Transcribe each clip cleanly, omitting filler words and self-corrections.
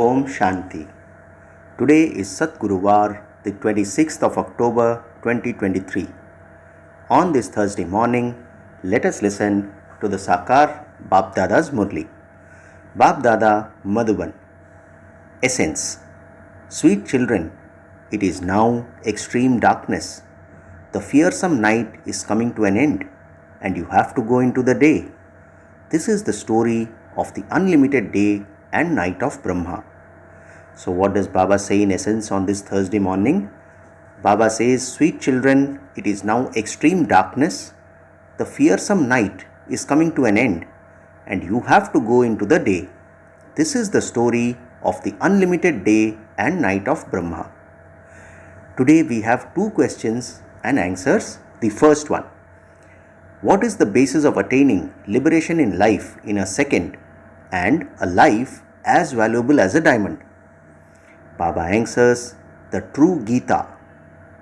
Om Shanti. Today is Satguruvar, the 26th of October 2023. On this Thursday morning, let us listen to the Sakar Dada's Murli. Dada Madhuban. Essence. Sweet children, it is now extreme darkness. The fearsome night is coming to an end, and you have to go into the day. This is the story of the unlimited day and night of Brahma. So what does Baba say in essence on this Thursday morning? Baba says, sweet children, it is now extreme darkness. The fearsome night is coming to an end, and you have to go into the day. This is the story of the unlimited day and night of Brahma. Today we have two questions and answers. The first one, what is the basis of attaining liberation in life in a second and a life as valuable as a diamond? Baba answers, the true Gita,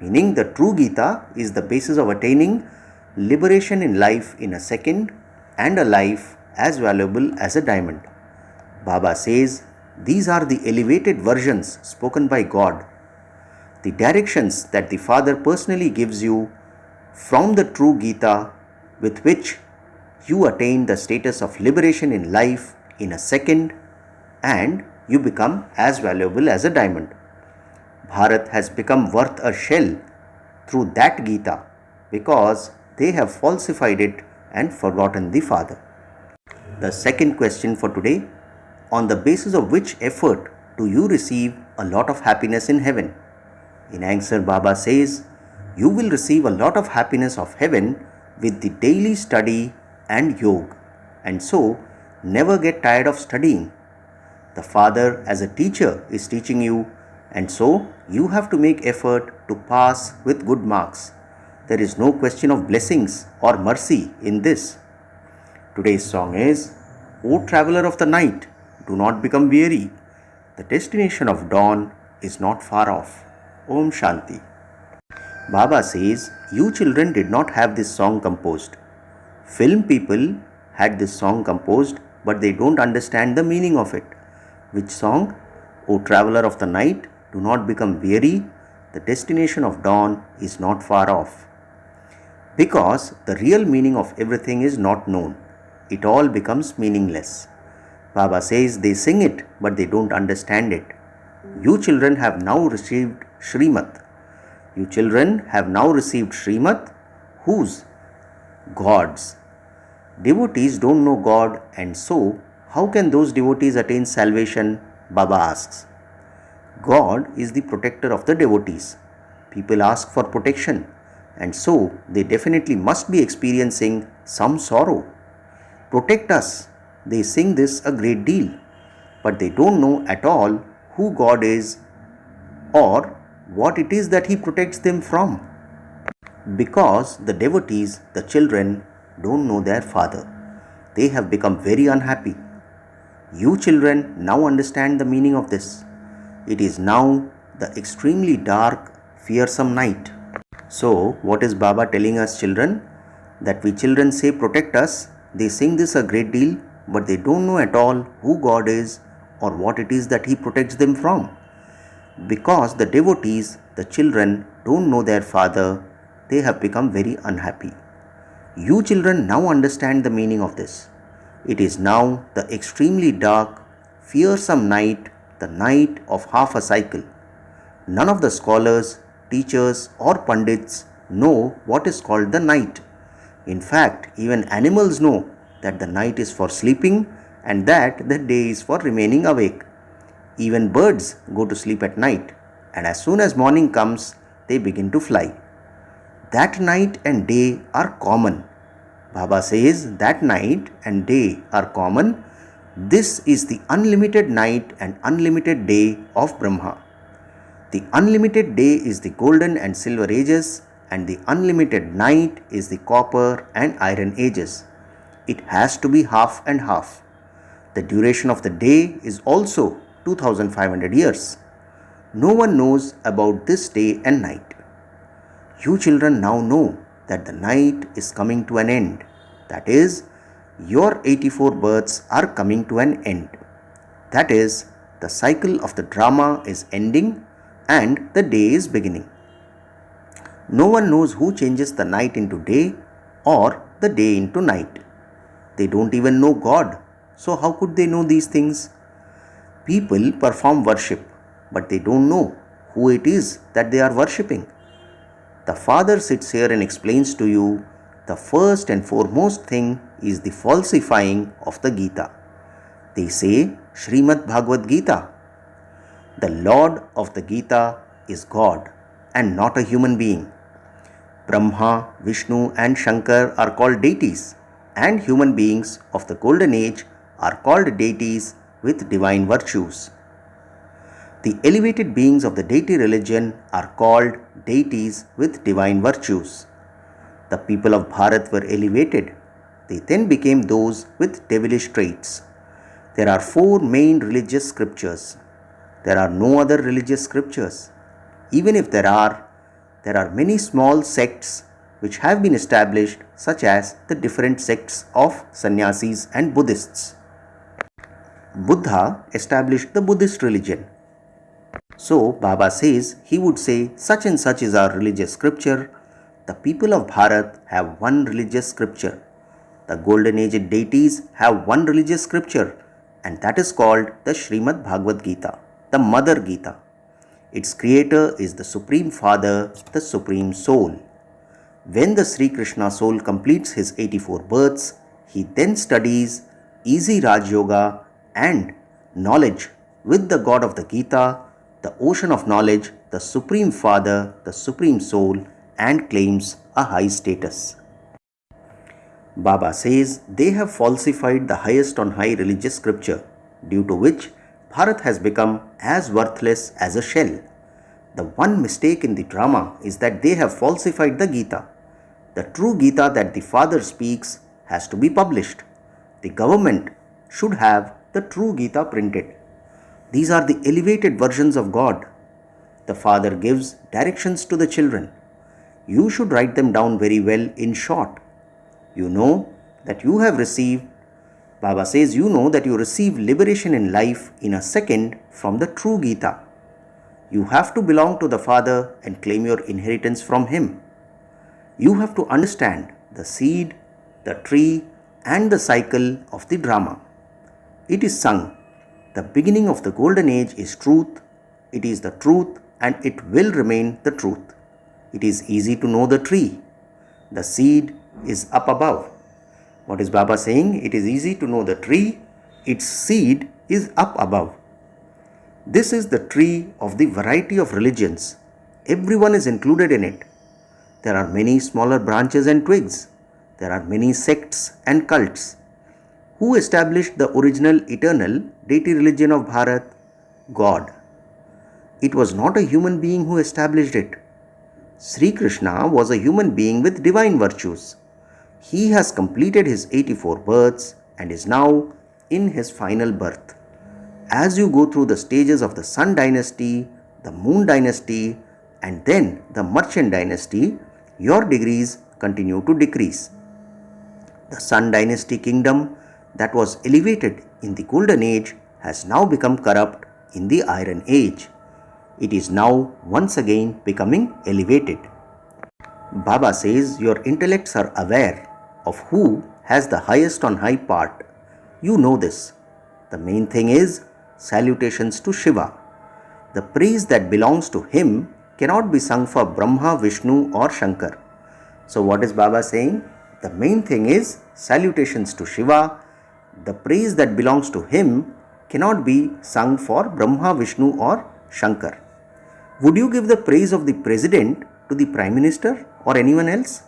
meaning the true Gita is the basis of attaining liberation in life in a second and a life as valuable as a diamond. Baba says, these are the elevated versions spoken by God, the directions that the Father personally gives you from the true Gita, with which you attain the status of liberation in life in a second and you become as valuable as a diamond. Bharat has become worth a shell through that Gita because they have falsified it and forgotten the Father. The second question for today, on the basis of which effort do you receive a lot of happiness in heaven? In answer, Baba says, you will receive a lot of happiness of heaven with the daily study and yoga, and so never get tired of studying. The Father as a teacher is teaching you, and so you have to make effort to pass with good marks. There is no question of blessings or mercy in this. Today's song is, O traveler of the night, do not become weary. The destination of dawn is not far off. Om Shanti. Baba says, you children did not have this song composed. Film people had this song composed, but they don't understand the meaning of it. Which song? O traveler of the night, do not become weary. The destination of dawn is not far off. Because the real meaning of everything is not known, it all becomes meaningless. Baba says they sing it, but they don't understand it. You children have now received Shrimat. You children have now received Shrimat. Whose? God's. Devotees don't know God, and so how can those devotees attain salvation? Baba asks. God is the protector of the devotees. People ask for protection, and so they definitely must be experiencing some sorrow. Protect us. They sing this a great deal, but they don't know at all who God is or what it is that He protects them from. Because the devotees, the children, don't know their Father. They have become very unhappy. You children now understand the meaning of this. It is now the extremely dark, fearsome night. So, what is Baba telling us, children? That we children say protect us. They sing this a great deal, but they don't know at all who God is or what it is that He protects them from. Because the devotees, the children, don't know their Father, they have become very unhappy. You children now understand the meaning of this. It is now the extremely dark, fearsome night, the night of half a cycle. None of the scholars, teachers or pandits know what is called the night. In fact, even animals know that the night is for sleeping and that the day is for remaining awake. Even birds go to sleep at night, and as soon as morning comes, they begin to fly. That night and day are common. Baba says that night and day are common. This is the unlimited night and unlimited day of Brahma. The unlimited day is the golden and silver ages, and the unlimited night is the copper and iron ages. It has to be half and half. The duration of the day is also 2500 years. No one knows about this day and night. You children now know that the night is coming to an end. That is, your 84 births are coming to an end. That is, The cycle of the drama is ending and the day is beginning. No one knows who changes the night into day or the day into night. They don't even know God, so how could they know these things? People perform worship, but they don't know who it is that they are worshipping. The Father sits here and explains to you the first and foremost thing is the falsifying of the Gita. They say Srimad Bhagavad Gita. The Lord of the Gita is God and not a human being. Brahma, Vishnu and Shankar are called deities, and human beings of the golden age are called deities with divine virtues. The elevated beings of the deity religion are called deities with divine virtues. The people of Bharat were elevated. They then became those with devilish traits. There are 4 main religious scriptures. There are no other religious scriptures. Even if there are many small sects which have been established, such as the different sects of sannyasis and Buddhists. Buddha established the Buddhist religion. So Baba says he would say such and such is our religious scripture. The people of Bharat have one religious scripture. The golden aged deities have one religious scripture, and that is called the Srimad Bhagavad Gita, the Mother Gita. Its creator is the Supreme Father, the Supreme Soul. When the Sri Krishna soul completes his 84 births, he then studies easy Raj Yoga and knowledge with the God of the Gita, the ocean of knowledge, the Supreme Father, the Supreme Soul, and claims a high status. Baba says they have falsified the highest on high religious scripture, due to which Bharat has become as worthless as a shell. The one mistake in the drama is that they have falsified the Gita. The true Gita that the Father speaks has to be published. The government should have the true Gita printed. These are the elevated versions of God. The Father gives directions to the children. You should write them down very well in short. You know that you have received, Baba says you know that you receive liberation in life in a second from the true Gita. You have to belong to the Father and claim your inheritance from Him. You have to understand the seed, the tree, and the cycle of the drama. It is sung. The beginning of the golden age is truth. It is the truth and it will remain the truth. It is easy to know the tree. The seed is up above. What is Baba saying? It is easy to know the tree. Its seed is up above. This is the tree of the variety of religions. Everyone is included in it. There are many smaller branches and twigs. There are many sects and cults. Who established the original eternal deity religion of Bharat? God. It was not a human being who established it. Sri Krishna was a human being with divine virtues. He has completed his 84 births and is now in his final birth. As you go through the stages of the Sun dynasty, the Moon dynasty, and then the Merchant dynasty, your degrees continue to decrease. The Sun dynasty kingdom that was elevated in the Golden Age has now become corrupt in the Iron Age. It is now once again becoming elevated. Baba says your intellects are aware of who has the highest on high part. You know this. The main thing is salutations to Shiva. The praise that belongs to him cannot be sung for Brahma, Vishnu or Shankar. So what is Baba saying? The main thing is salutations to Shiva. The praise that belongs to him cannot be sung for Brahma, Vishnu or Shankar. Would you give the praise of the president to the prime minister or anyone else?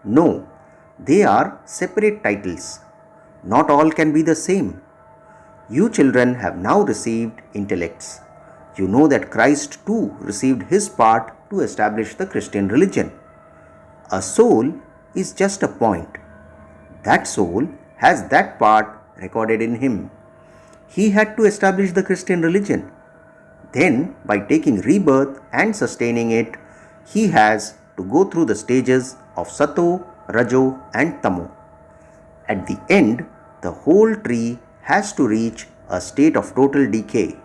No, they are separate titles. Not all can be the same. You children have now received intellects. You know that Christ too received his part to establish the Christian religion. A soul is just a point. That soul has that part recorded in him. He had to establish the Christian religion. Then, by taking rebirth and sustaining it, he has to go through the stages of Sato, Rajo and Tamo. At the end, the whole tree has to reach a state of total decay.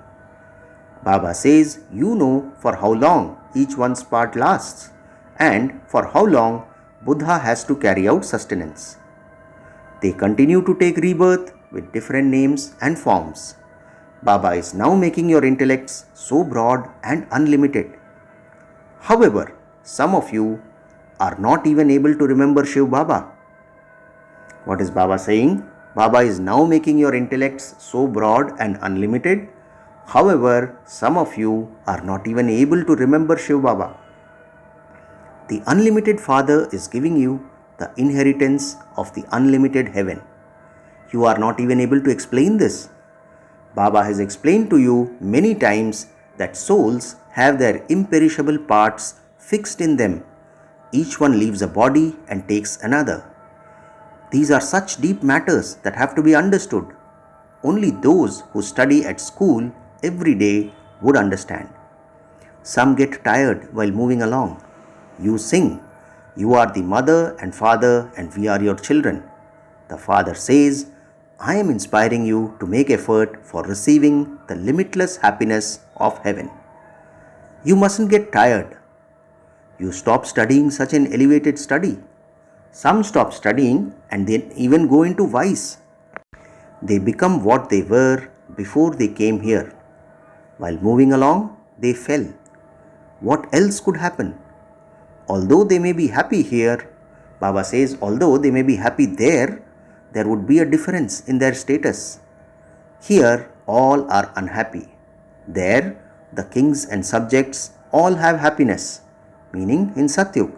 Baba says you know for how long each one's part lasts and for how long Buddha has to carry out sustenance. They continue to take rebirth with different names and forms. Baba is now making your intellects so broad and unlimited. However, some of you are not even able to remember Shiv Baba. What is Baba saying? Baba is now making your intellects so broad and unlimited. However, some of you are not even able to remember Shiv Baba. The unlimited Father is giving you the inheritance of the unlimited heaven. You are not even able to explain this. Baba has explained to you many times that souls have their imperishable parts fixed in them. Each one leaves a body and takes another. These are such deep matters that have to be understood. Only those who study at school every day would understand. Some get tired while moving along. You sing, "You are the mother and father and we are your children." The Father says, "I am inspiring you to make effort for receiving the limitless happiness of heaven." You mustn't get tired. You stop studying such an elevated study. Some stop studying and then even go into vice. They become what they were before they came here. While moving along, they fell. What else could happen? Although they may be happy here, Baba says, although they may be happy there would be a difference in their status. Here, all are unhappy. There, the kings and subjects all have happiness, meaning in Satyug.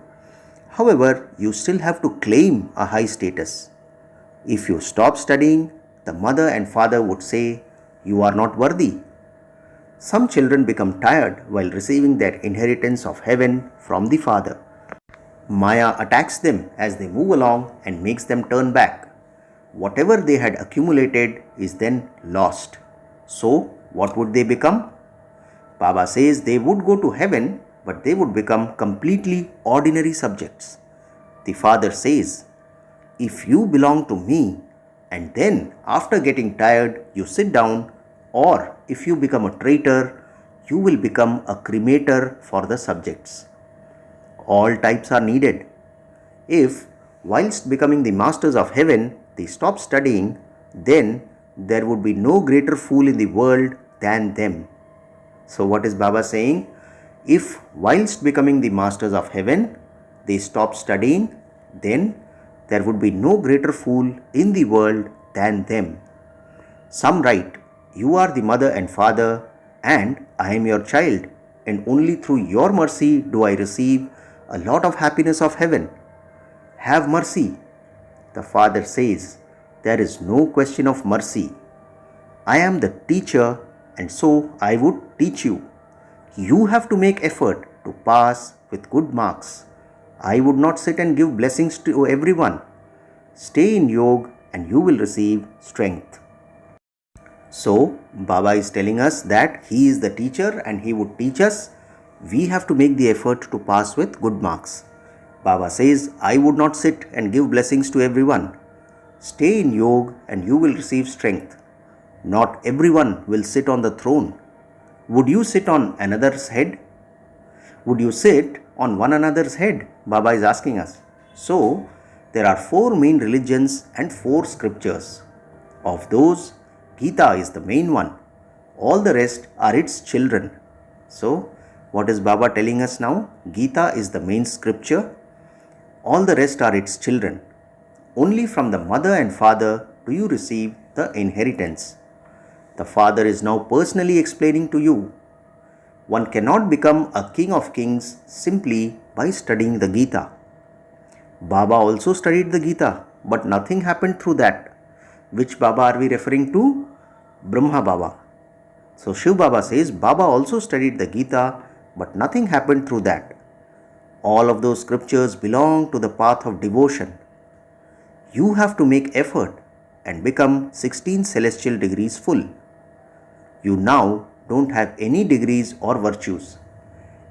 However, you still have to claim a high status. If you stop studying, the mother and father would say, "You are not worthy." Some children become tired while receiving their inheritance of heaven from the Father. Maya attacks them as they move along and makes them turn back. Whatever they had accumulated is then lost. So, what would they become? Baba says they would go to heaven, but they would become completely ordinary subjects. The Father says, "If you belong to me, and then after getting tired you sit down, or if you become a traitor, you will become a cremator for the subjects." All types are needed. If, whilst becoming the masters of heaven, they stop studying, then there would be no greater fool in the world than them. So what is Baba saying? If, whilst becoming the masters of heaven, they stop studying, then there would be no greater fool in the world than them. Some write, "You are the mother and father, and I am your child, and only through your mercy do I receive a lot of happiness of heaven. Have mercy." The Father says, "There is no question of mercy. I am the teacher, and so I would teach you. You have to make effort to pass with good marks. I would not sit and give blessings to everyone. Stay in yoga and you will receive strength." So, Baba is telling us that he is the teacher and he would teach us. We have to make the effort to pass with good marks. Baba says, "I would not sit and give blessings to everyone. Stay in yoga and you will receive strength. Not everyone will sit on the throne. Would you sit on another's head? Would you sit on one another's head?" Baba is asking us. So, there are 4 main religions and 4 scriptures. Of those, Gita is the main one. All the rest are its children. So, what is Baba telling us now? Gita is the main scripture. All the rest are its children. Only from the mother and father do you receive the inheritance. The Father is now personally explaining to you. One cannot become a king of kings simply by studying the Gita. Baba also studied the Gita, but nothing happened through that. Which Baba are we referring to? Brahma Baba. So Shiv Baba says Baba also studied the Gita, but nothing happened through that. All of those scriptures belong to the path of devotion. You have to make effort and become 16 celestial degrees full. You now don't have any degrees or virtues.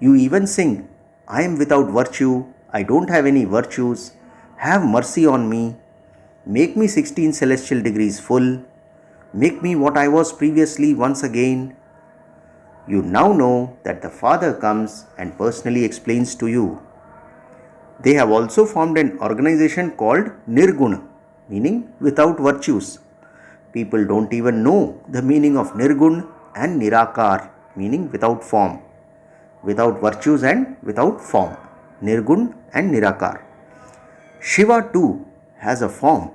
You even sing, "I am without virtue, I don't have any virtues, have mercy on me, make me 16 celestial degrees full, make me what I was previously once again." You now know that the Father comes and personally explains to you. They have also formed an organization called Nirguna, meaning without virtues. People don't even know the meaning of Nirgun and Nirakar, meaning without form, without virtues and without form. Nirgun and Nirakar. Shiva too has a form.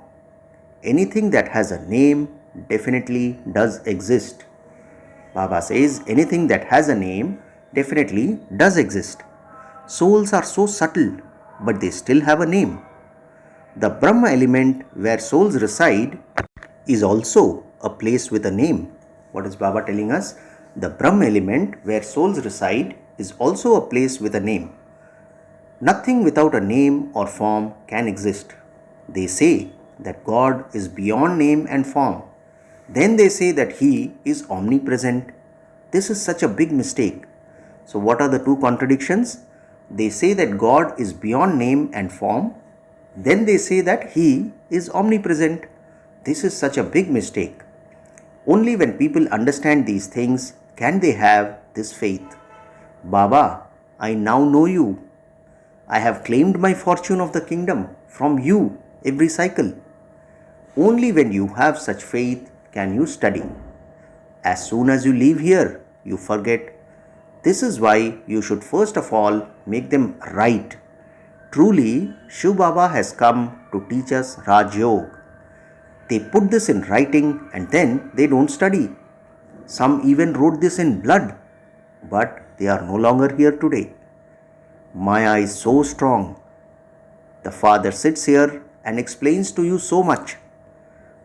Anything that has a name definitely does exist. Baba says anything that has a name definitely does exist. Souls are so subtle, but they still have a name. The Brahma element where souls reside is also a place with a name. What is Baba telling us? The Brahma element where souls reside is also a place with a name. Nothing without a name or form can exist. They say that God is beyond name and form. Then they say that He is omnipresent. This is such a big mistake. So what are the two contradictions? They say that God is beyond name and form. Then they say that He is omnipresent. This is such a big mistake. Only when people understand these things can they have this faith. Baba, I now know you. I have claimed my fortune of the kingdom from you every cycle. Only when you have such faith can you study. As soon as you leave here, you forget. This is why you should first of all make them right. Truly, Shiv Baba has come to teach us Raj Yoga. They put this in writing and then they don't study. Some even wrote this in blood, but they are no longer here today. Maya is so strong. The Father sits here and explains to you so much.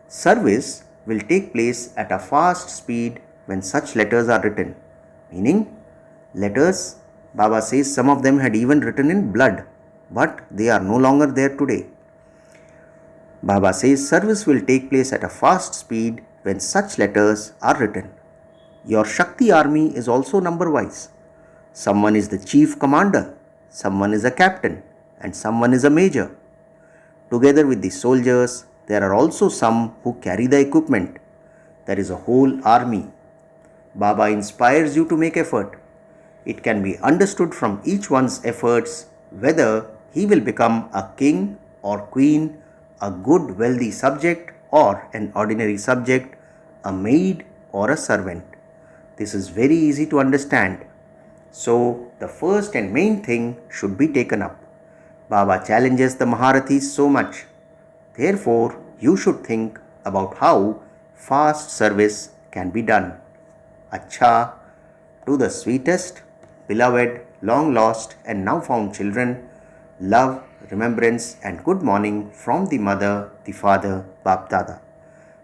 Service will take place at a fast speed when such letters are written. Meaning, letters, Baba says some of them had even written in blood, but they are no longer there today. Baba says service will take place at a fast speed when such letters are written. Your Shakti army is also number-wise. Someone is the chief commander, someone is a captain, and someone is a major. Together with the soldiers, there are also some who carry the equipment. There is a whole army. Baba inspires you to make effort. It can be understood from each one's efforts whether he will become a king or queen, a good wealthy subject or an ordinary subject, a maid or a servant. This is very easy to understand. So the first and main thing should be taken up. Baba challenges the Maharathis so much. Therefore, you should think about how fast service can be done. Acha, to the sweetest, beloved, long lost and now found children, love, remembrance and good morning from the mother, the father, Bap Dada.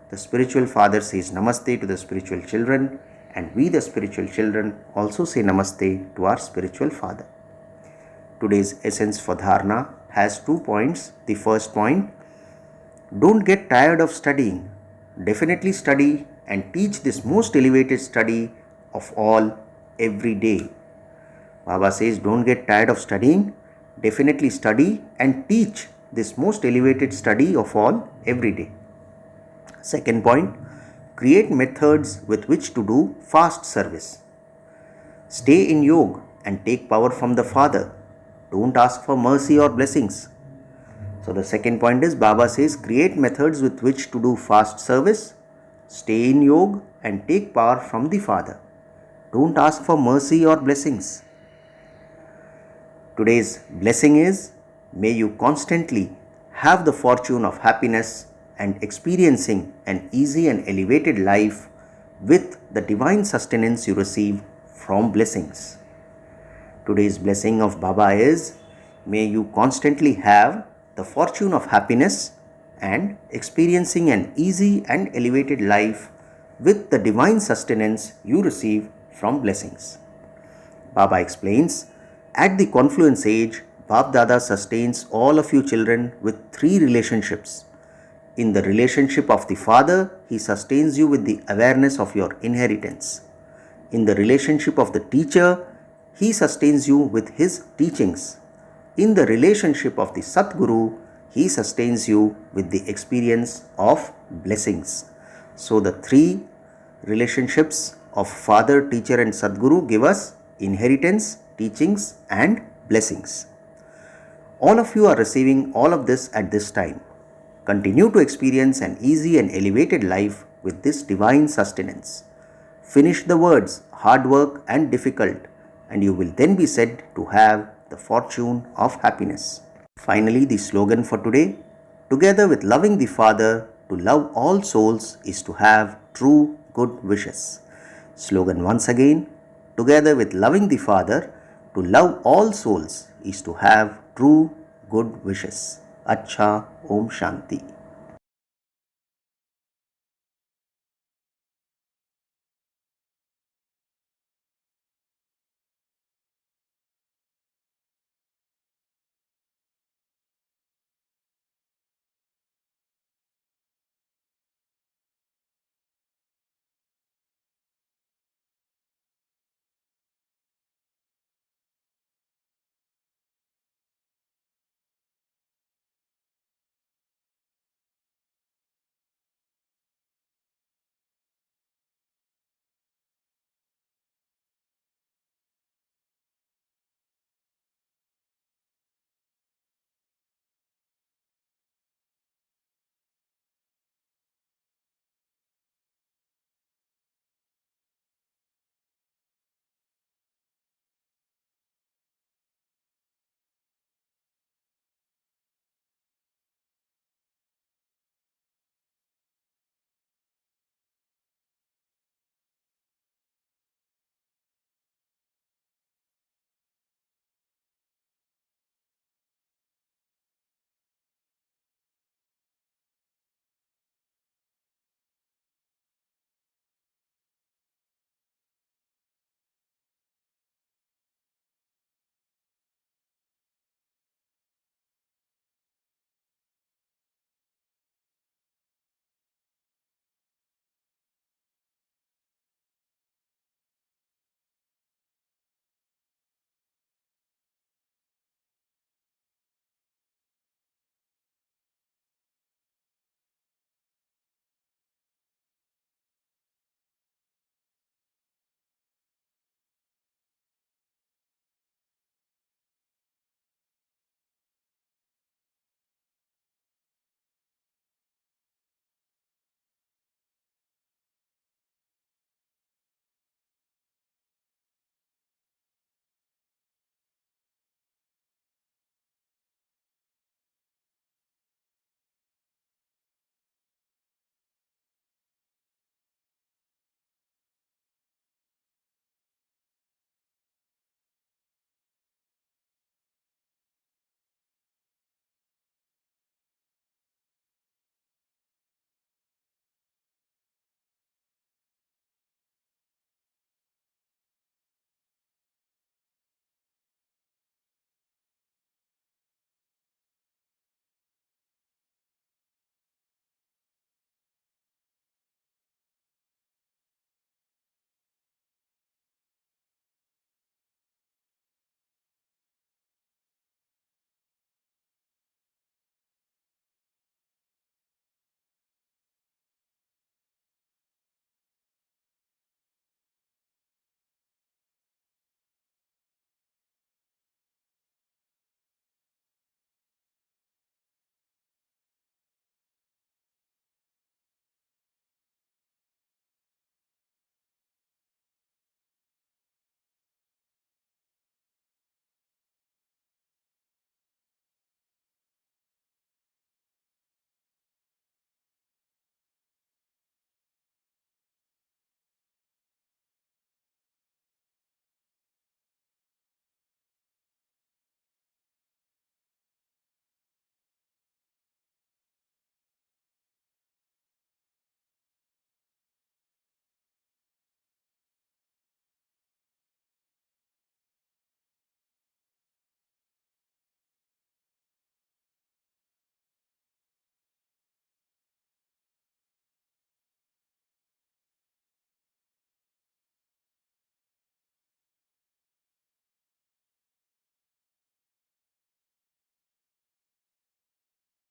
The spiritual father says namaste to the spiritual children, and we the spiritual children also say namaste to our spiritual father. Today's essence for dharana has 2 points. The first point, don't get tired of studying. Definitely study and teach this most elevated study of all every day. Baba says don't get tired of studying. Definitely study and teach this most elevated study of all every day. Second point, create methods with which to do fast service. Stay in yoga and take power from the Father. Don't ask for mercy or blessings. So the second point is Baba says create methods with which to do fast service, stay in yoga and take power from the Father. Don't ask for mercy or blessings. Today's blessing is, may you constantly have the fortune of happiness and experiencing an easy and elevated life with the divine sustenance you receive from blessings. Today's blessing of Baba is, may you constantly have the fortune of happiness and experiencing an easy and elevated life with the divine sustenance you receive from blessings. Baba explains, at the confluence age, Bap Dada sustains all of you children with 3 relationships. In the relationship of the Father, He sustains you with the awareness of your inheritance. In the relationship of the teacher, He sustains you with His teachings. In the relationship of the Satguru, He sustains you with the experience of blessings. So the 3 relationships of Father, Teacher and Sadguru give us inheritance, teachings and blessings. All of you are receiving all of this at this time. Continue to experience an easy and elevated life with this divine sustenance. Finish the words hard work and difficult, and you will then be said to have the fortune of happiness. Finally, the slogan for today: together with loving the Father, to love all souls is to have true good wishes. Slogan once again: together with loving the Father, to love all souls is to have true good wishes. Acha, Om Shanti.